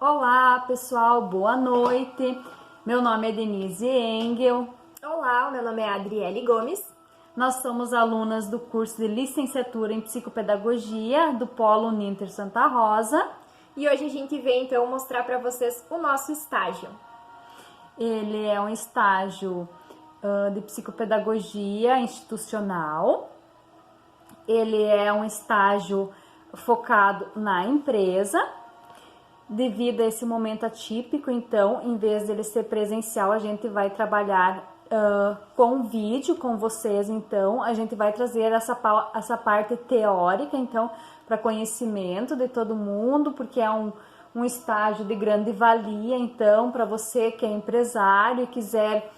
Olá, pessoal, boa noite. Meu nome é Denise Engel. Olá, o meu nome é Adriele Gomes. Nós somos alunas do curso de licenciatura em psicopedagogia do Polo Uninter Santa Rosa. E hoje a gente vem então mostrar para vocês o nosso estágio. Ele é um estágio de psicopedagogia institucional. Ele é um estágio focado na empresa. Devido a esse momento atípico, então, em vez dele ser presencial, a gente vai trabalhar com vídeo com vocês. Então, a gente vai trazer essa parte teórica, então, para conhecimento de todo mundo, porque é um estágio de grande valia. Então, para você que é empresário e quiser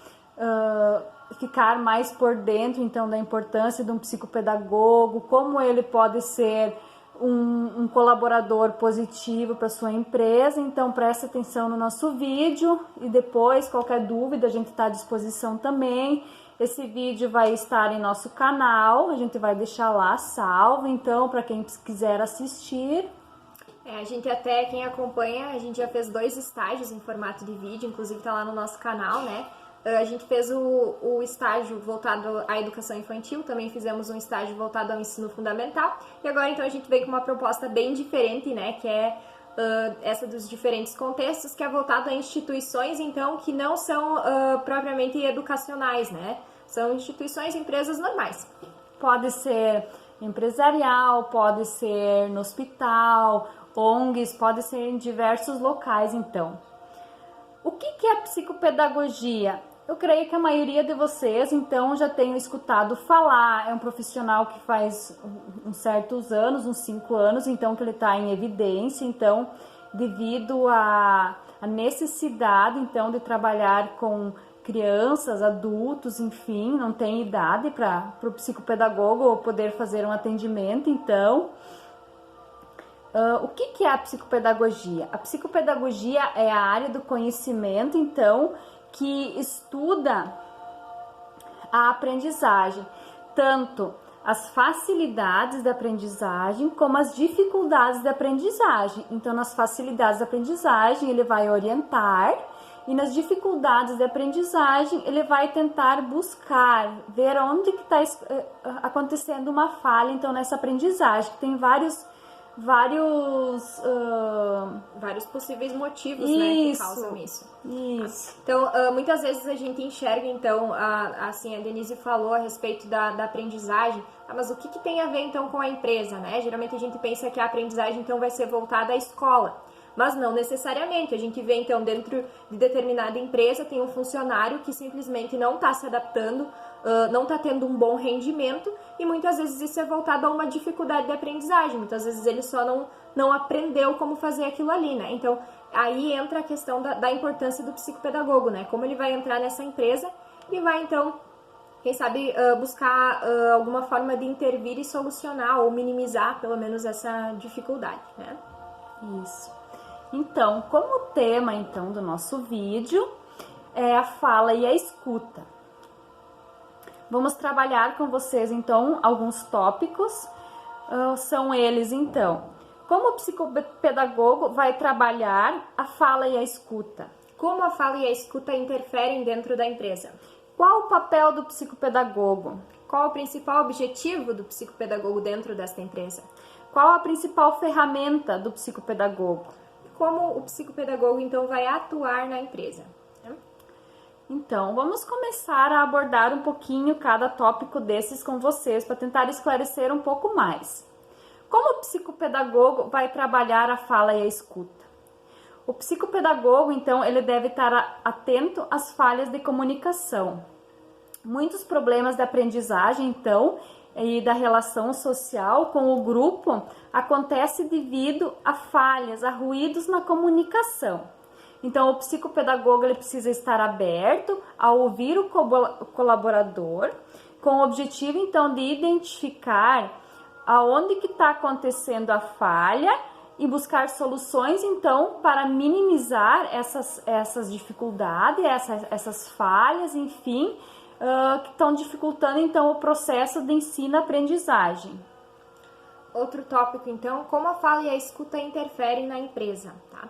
ficar mais por dentro, então, da importância de um psicopedagogo, como ele pode ser um colaborador positivo para sua empresa. Então preste atenção no nosso vídeo e depois qualquer dúvida a gente está à disposição também. Esse vídeo vai estar em nosso canal, a gente vai deixar lá salvo, então para quem quiser assistir. A gente até, quem acompanha, a gente já fez 2 estágios em formato de vídeo, inclusive tá lá no nosso canal, né? A gente fez o estágio voltado à educação infantil, também fizemos um estágio voltado ao ensino fundamental, e agora então a gente vem com uma proposta bem diferente, né, que é essa dos diferentes contextos, que é voltado a instituições, então, que não são propriamente educacionais, né, são instituições, empresas normais. Pode ser empresarial, pode ser no hospital, ONGs, pode ser em diversos locais, então. O que é psicopedagogia? Eu creio que a maioria de vocês, então, já tenham escutado falar. É um profissional que faz uns certos anos, uns 5 anos, então, que ele está em evidência. Então, devido à necessidade, então, de trabalhar com crianças, adultos, enfim, não tem idade para o psicopedagogo poder fazer um atendimento, então... o que é a psicopedagogia? A psicopedagogia é a área do conhecimento, então, que estuda a aprendizagem, tanto as facilidades da aprendizagem como as dificuldades da aprendizagem. Então, nas facilidades da aprendizagem, ele vai orientar, e nas dificuldades da aprendizagem, ele vai tentar buscar, ver onde que está acontecendo uma falha, então, nessa aprendizagem, que tem vários possíveis motivos, né, que causam isso. Então, muitas vezes a gente enxerga, então, assim, a Denise falou a respeito da aprendizagem, mas o que tem a ver, então, com a empresa, né? Geralmente a gente pensa que a aprendizagem, então, vai ser voltada à escola, mas não necessariamente. A gente vê, então, dentro de determinada empresa, tem um funcionário que simplesmente não está se adaptando, não está tendo um bom rendimento, e muitas vezes isso é voltado a uma dificuldade de aprendizagem. Muitas vezes ele só não aprendeu como fazer aquilo ali, né? Então, aí entra a questão da importância do psicopedagogo, né? Como ele vai entrar nessa empresa e vai, então, quem sabe, buscar alguma forma de intervir e solucionar ou minimizar, pelo menos, essa dificuldade, né? Isso. Então, como tema, então, do nosso vídeo é a fala e a escuta. Vamos trabalhar com vocês, então, alguns tópicos. São eles, então, como o psicopedagogo vai trabalhar a fala e a escuta? Como a fala e a escuta interferem dentro da empresa? Qual o papel do psicopedagogo? Qual o principal objetivo do psicopedagogo dentro desta empresa? Qual a principal ferramenta do psicopedagogo? Como o psicopedagogo, então, vai atuar na empresa? Então, vamos começar a abordar um pouquinho cada tópico desses com vocês para tentar esclarecer um pouco mais. Como o psicopedagogo vai trabalhar a fala e a escuta? O psicopedagogo, então, ele deve estar atento às falhas de comunicação. Muitos problemas de aprendizagem, então, e da relação social com o grupo acontece devido a falhas, a ruídos na comunicação. Então, o psicopedagogo ele precisa estar aberto a ouvir o colaborador, com o objetivo, então, de identificar aonde que está acontecendo a falha e buscar soluções, então, para minimizar essas dificuldades, essas falhas, enfim, que estão dificultando, então, o processo de ensino-aprendizagem. Outro tópico, então, como a fala e a escuta interferem na empresa, tá?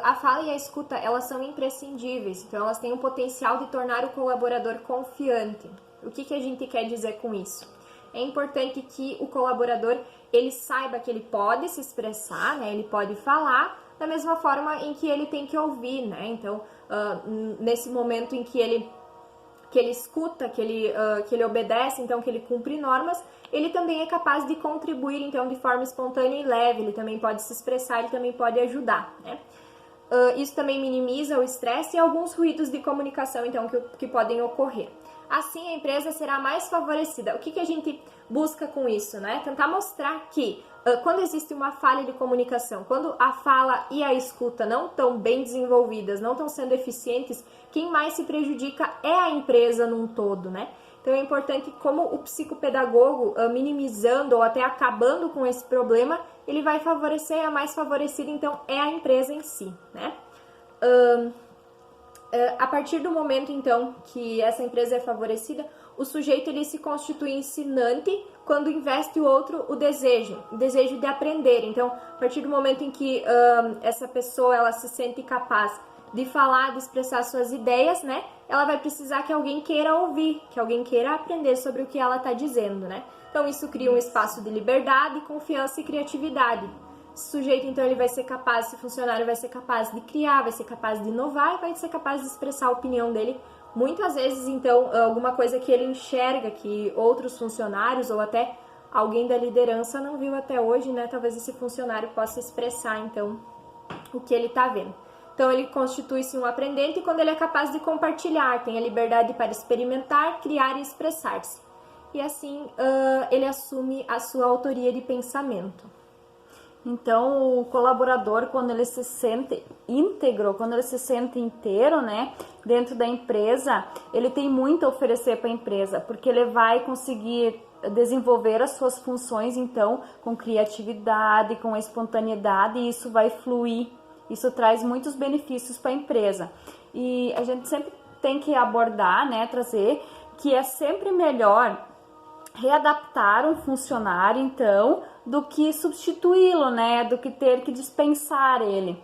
A fala e a escuta, elas são imprescindíveis, então elas têm o potencial de tornar o colaborador confiante. O que a gente quer dizer com isso? É importante que o colaborador, ele saiba que ele pode se expressar, né? Ele pode falar da mesma forma em que ele tem que ouvir, né? Então, nesse momento em que ele escuta, que ele obedece, então que ele cumpre normas, ele também é capaz de contribuir, então, de forma espontânea e leve, ele também pode se expressar, ele também pode ajudar, né? Isso também minimiza o estresse e alguns ruídos de comunicação, então, que podem ocorrer. Assim, a empresa será mais favorecida. O que a gente busca com isso, né? Tentar mostrar que quando existe uma falha de comunicação, quando a fala e a escuta não estão bem desenvolvidas, não estão sendo eficientes, quem mais se prejudica é a empresa num todo, né? Então é importante como o psicopedagogo, minimizando ou até acabando com esse problema, ele vai favorecer, a mais favorecida então é a empresa em si, né? A partir do momento então que essa empresa é favorecida, o sujeito ele se constitui ensinante quando investe o outro o desejo de aprender. Então, a partir do momento em que essa pessoa ela se sente capaz de falar, de expressar suas ideias, né? Ela vai precisar que alguém queira ouvir, que alguém queira aprender sobre o que ela está dizendo, né? Então, isso cria um espaço de liberdade, confiança e criatividade. Esse sujeito, então, ele vai ser capaz, esse funcionário vai ser capaz de criar, vai ser capaz de inovar e vai ser capaz de expressar a opinião dele. Muitas vezes, então, alguma coisa que ele enxerga que outros funcionários ou até alguém da liderança não viu até hoje, né? Talvez esse funcionário possa expressar, então, o que ele está vendo. Então, ele constitui-se um aprendente quando ele é capaz de compartilhar, tem a liberdade para experimentar, criar e expressar-se. E assim, ele assume a sua autoria de pensamento. Então, o colaborador, quando ele se sente íntegro, quando ele se sente inteiro, né, dentro da empresa, ele tem muito a oferecer para a empresa, porque ele vai conseguir desenvolver as suas funções, então, com criatividade, com espontaneidade, e isso vai fluir. Isso traz muitos benefícios para a empresa. E a gente sempre tem que abordar, né, trazer que é sempre melhor readaptar um funcionário, então, do que substituí-lo, né, do que ter que dispensar ele.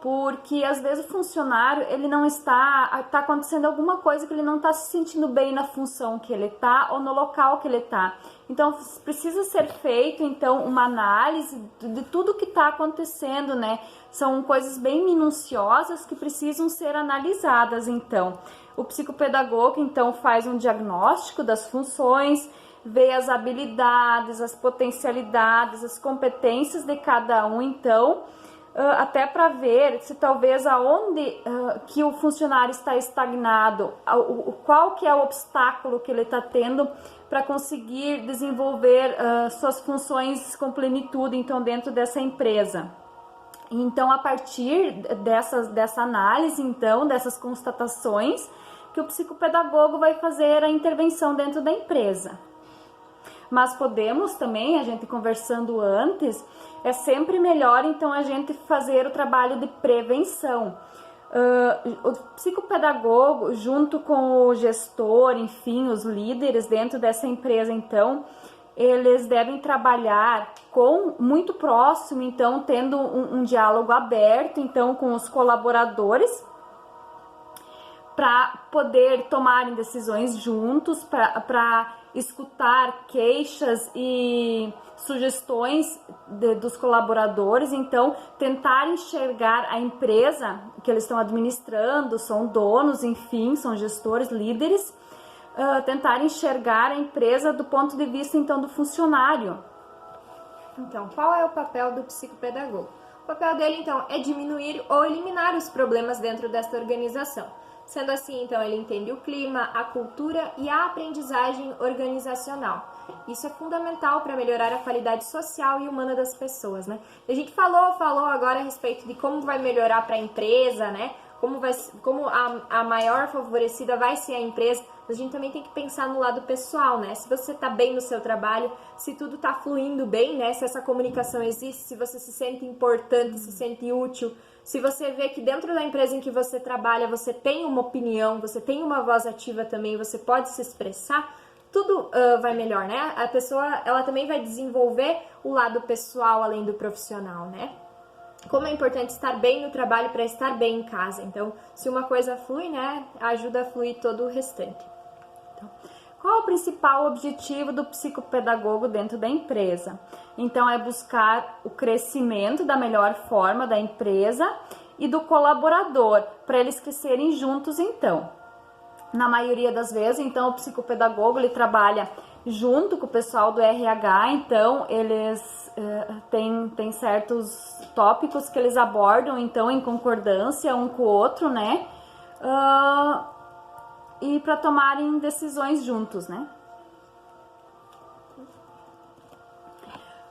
Porque às vezes o funcionário, ele não está acontecendo alguma coisa que ele não está se sentindo bem na função que ele está ou no local que ele está. Então precisa ser feito então uma análise de tudo que está acontecendo, né? São coisas bem minuciosas que precisam ser analisadas. Então o psicopedagogo então faz um diagnóstico das funções, vê as habilidades, as potencialidades, as competências de cada um, então até para ver se talvez aonde que o funcionário está estagnado, qual que é o obstáculo que ele está tendo para conseguir desenvolver suas funções com plenitude, então, dentro dessa empresa. Então, a partir dessa análise, então, dessas constatações, que o psicopedagogo vai fazer a intervenção dentro da empresa. Mas podemos também, a gente conversando antes, é sempre melhor então a gente fazer o trabalho de prevenção. O psicopedagogo, junto com o gestor, enfim, os líderes dentro dessa empresa, então, eles devem trabalhar muito próximo, então, tendo um diálogo aberto, então, com os colaboradores, para poder tomarem decisões juntos, para escutar queixas e sugestões dos colaboradores, então tentar enxergar a empresa que eles estão administrando, são donos, enfim, são gestores, líderes, tentar enxergar a empresa do ponto de vista então do funcionário. Então, qual é o papel do psicopedagogo? O papel dele então é diminuir ou eliminar os problemas dentro desta organização. Sendo assim, então, ele entende o clima, a cultura e a aprendizagem organizacional. Isso é fundamental para melhorar a qualidade social e humana das pessoas, né? A gente falou agora a respeito de como vai melhorar para a empresa, né? Como a maior favorecida vai ser a empresa, mas a gente também tem que pensar no lado pessoal, né? Se você está bem no seu trabalho, se tudo está fluindo bem, né? Se essa comunicação existe, se você se sente importante, se sente útil, se você vê que dentro da empresa em que você trabalha, você tem uma opinião, você tem uma voz ativa também, você pode se expressar, tudo vai melhor, né? A pessoa, ela também vai desenvolver o lado pessoal além do profissional, né? como é importante estar bem no trabalho para estar bem em casa. Então, se uma coisa flui, né, ajuda a fluir todo o restante. Então, qual é o principal objetivo do psicopedagogo dentro da empresa? Então, é buscar o crescimento da melhor forma da empresa e do colaborador, para eles crescerem juntos, então. Na maioria das vezes, então, o psicopedagogo, ele trabalha junto com o pessoal do RH, então, eles têm certos tópicos que eles abordam, então, em concordância um com o outro, né? E para tomarem decisões juntos, né?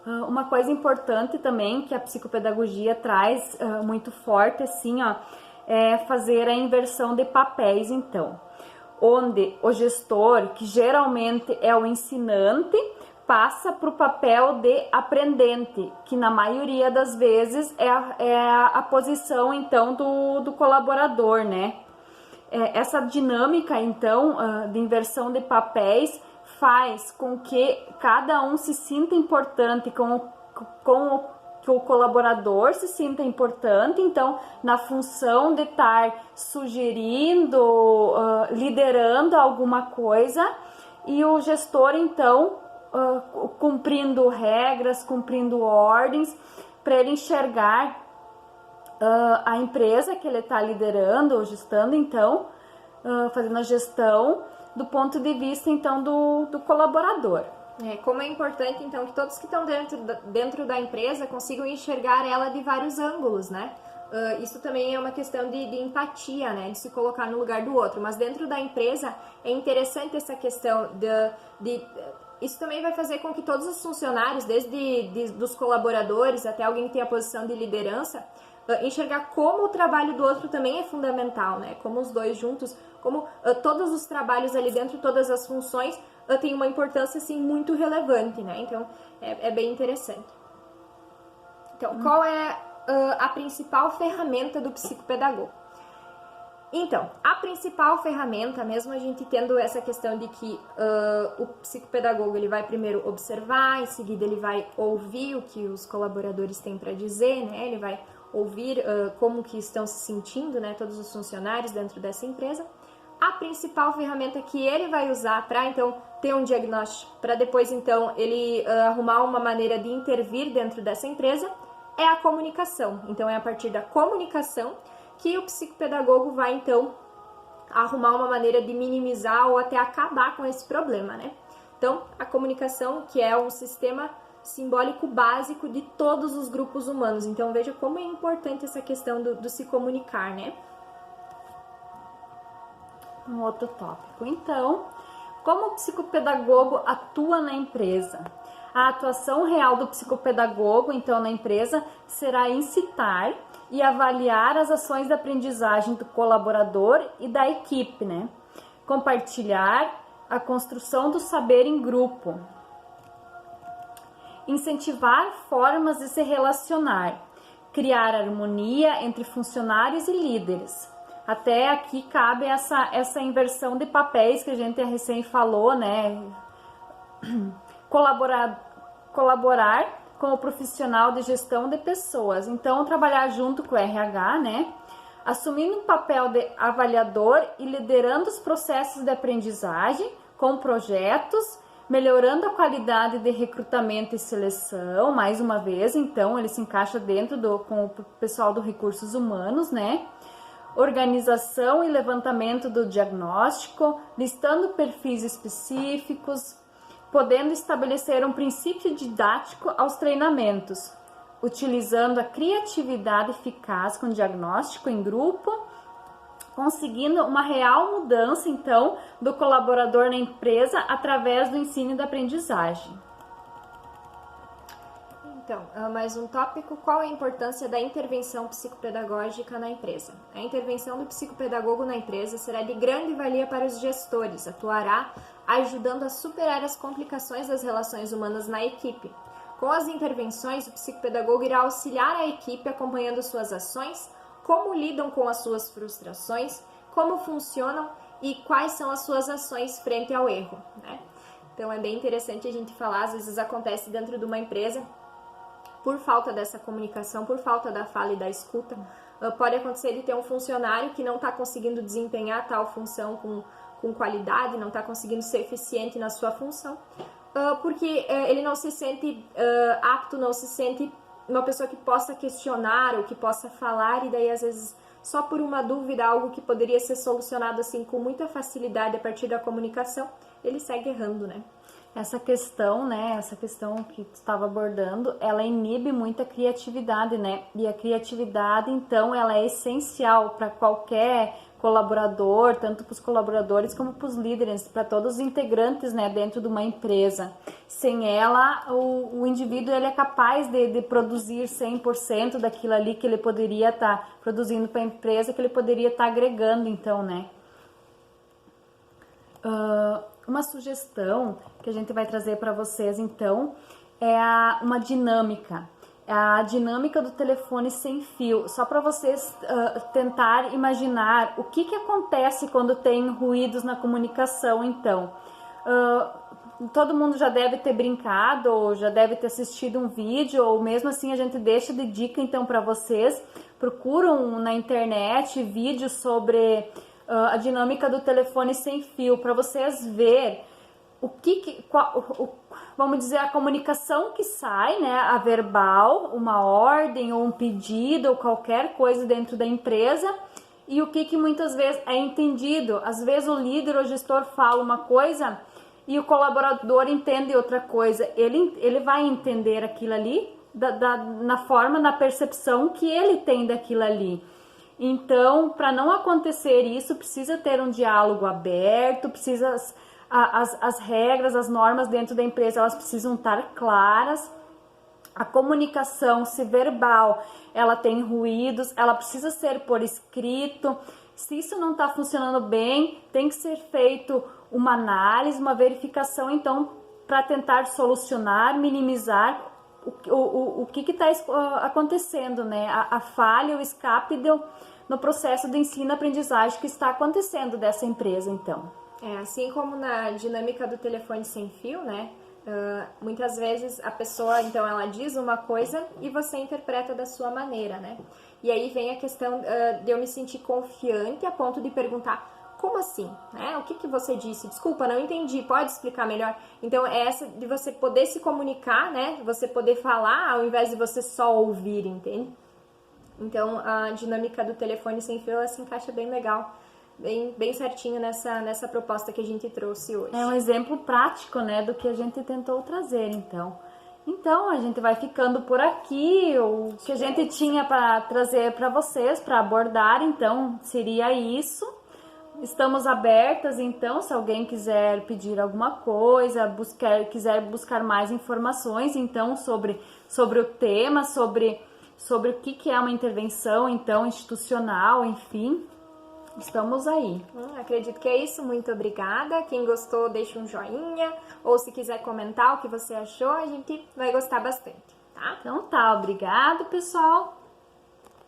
Uma coisa importante também que a psicopedagogia traz muito forte, assim, ó, é fazer a inversão de papéis, então. Onde o gestor, que geralmente é o ensinante, passa para o papel de aprendente, que na maioria das vezes é a posição, então, do colaborador, né? Essa dinâmica, então, de inversão de papéis faz com que cada um se sinta importante, que o colaborador se sinta importante, então, na função de estar sugerindo, liderando alguma coisa, e o gestor, então, cumprindo regras, cumprindo ordens, para ele enxergar a empresa que ele está liderando, ou gestando, então, fazendo a gestão do ponto de vista, então, do colaborador. Como é importante, então, que todos que estão dentro da empresa consigam enxergar ela de vários ângulos, né? Isso também é uma questão de empatia, né? De se colocar no lugar do outro. Mas dentro da empresa é interessante essa questão isso também vai fazer com que todos os funcionários, desde dos colaboradores até alguém que tem a posição de liderança, enxergar como o trabalho do outro também é fundamental, né? Como os dois juntos, como todos os trabalhos ali dentro, todas as funções têm uma importância, assim, muito relevante, né? Então, é bem interessante. Então, qual é a principal ferramenta do psicopedagogo? Então, a principal ferramenta, mesmo a gente tendo essa questão de que o psicopedagogo ele vai primeiro observar, em seguida ele vai ouvir o que os colaboradores têm para dizer, né? Ele vai ouvir como que estão se sentindo, né? Todos os funcionários dentro dessa empresa. A principal ferramenta que ele vai usar para, então, ter um diagnóstico, para depois, então, ele arrumar uma maneira de intervir dentro dessa empresa, é a comunicação. Então, é a partir da comunicação que o psicopedagogo vai, então, arrumar uma maneira de minimizar ou até acabar com esse problema, né? Então, a comunicação, que é um sistema simbólico básico de todos os grupos humanos. Então, veja como é importante essa questão do se comunicar, né? Um outro tópico. Então, como o psicopedagogo atua na empresa? A atuação real do psicopedagogo, então, na empresa, será incitar e avaliar as ações de aprendizagem do colaborador e da equipe, né? Compartilhar a construção do saber em grupo. Incentivar formas de se relacionar. Criar harmonia entre funcionários e líderes. Até aqui cabe essa inversão de papéis que a gente recém falou, né? Colaborar com o profissional de gestão de pessoas. Então, trabalhar junto com o RH, né? Assumindo um papel de avaliador e liderando os processos de aprendizagem com projetos, melhorando a qualidade de recrutamento e seleção, mais uma vez, então, ele se encaixa dentro com o pessoal do recursos humanos, né? Organização e levantamento do diagnóstico, listando perfis específicos, podendo estabelecer um princípio didático aos treinamentos, utilizando a criatividade eficaz com diagnóstico em grupo, conseguindo uma real mudança, então, do colaborador na empresa através do ensino e da aprendizagem. Então, mais um tópico, qual é a importância da intervenção psicopedagógica na empresa? A intervenção do psicopedagogo na empresa será de grande valia para os gestores, atuará ajudando a superar as complicações das relações humanas na equipe. Com as intervenções, o psicopedagogo irá auxiliar a equipe acompanhando suas ações, como lidam com as suas frustrações, como funcionam e quais são as suas ações frente ao erro, né? Então, é bem interessante a gente falar, às vezes acontece dentro de uma empresa, por falta dessa comunicação, por falta da fala e da escuta. Pode acontecer de ter um funcionário que não está conseguindo desempenhar tal função com qualidade, não está conseguindo ser eficiente na sua função, porque ele não se sente apto, não se sente uma pessoa que possa questionar ou que possa falar, e daí às vezes só por uma dúvida, algo que poderia ser solucionado assim com muita facilidade a partir da comunicação, ele segue errando, né? Essa questão, né, essa questão que tu estava abordando, ela inibe muita criatividade, né? E a criatividade, então, ela é essencial para qualquer colaborador, tanto para os colaboradores como para os líderes, para todos os integrantes, né, dentro de uma empresa. Sem ela, o indivíduo ele é capaz de produzir 100% daquilo ali que ele poderia estar produzindo para a empresa, que ele poderia estar agregando, então, né? Uma sugestão que a gente vai trazer para vocês, então, é uma dinâmica. A dinâmica do telefone sem fio. Só para vocês tentar imaginar o que acontece quando tem ruídos na comunicação, então. Todo mundo já deve ter brincado, ou já deve ter assistido um vídeo, ou mesmo assim a gente deixa de dica, então, para vocês. Procuram na internet vídeos sobre a dinâmica do telefone sem fio, para vocês ver vamos dizer, a comunicação que sai, né, a verbal, uma ordem ou um pedido ou qualquer coisa dentro da empresa, e o que muitas vezes é entendido. Às vezes o líder ou gestor fala uma coisa e o colaborador entende outra coisa. Ele vai entender aquilo ali na forma, na percepção que ele tem daquilo ali. Então, para não acontecer isso, precisa ter um diálogo aberto, as regras, as normas dentro da empresa, elas precisam estar claras. A comunicação, se verbal, ela tem ruídos, ela precisa ser por escrito. Se isso não está funcionando bem, tem que ser feito uma análise, uma verificação, então, para tentar solucionar, minimizar o que está acontecendo, né? A falha, o escape no processo de ensino-aprendizagem que está acontecendo dessa empresa, então. Assim como na dinâmica do telefone sem fio, né? Muitas vezes a pessoa, então, ela diz uma coisa e você interpreta da sua maneira, né? E aí vem a questão de eu me sentir confiante a ponto de perguntar: como assim? Né? O que você disse? Desculpa, não entendi, pode explicar melhor? Então, é essa de você poder se comunicar, né? Você poder falar ao invés de você só ouvir, entende? Então, a dinâmica do telefone sem fio, ela se encaixa bem legal, bem certinho nessa proposta que a gente trouxe hoje. É um exemplo prático, né, do que a gente tentou trazer, então. Então, a gente vai ficando por aqui. O que a gente tinha para trazer para vocês, para abordar, então, seria isso. Estamos abertas, então, se alguém quiser pedir alguma coisa, quiser buscar mais informações, então, sobre o tema, sobre o que é uma intervenção, então, institucional, enfim, estamos aí. Acredito que é isso, muito obrigada. Quem gostou, deixa um joinha, ou se quiser comentar o que você achou, a gente vai gostar bastante, tá? Então tá, obrigado, pessoal.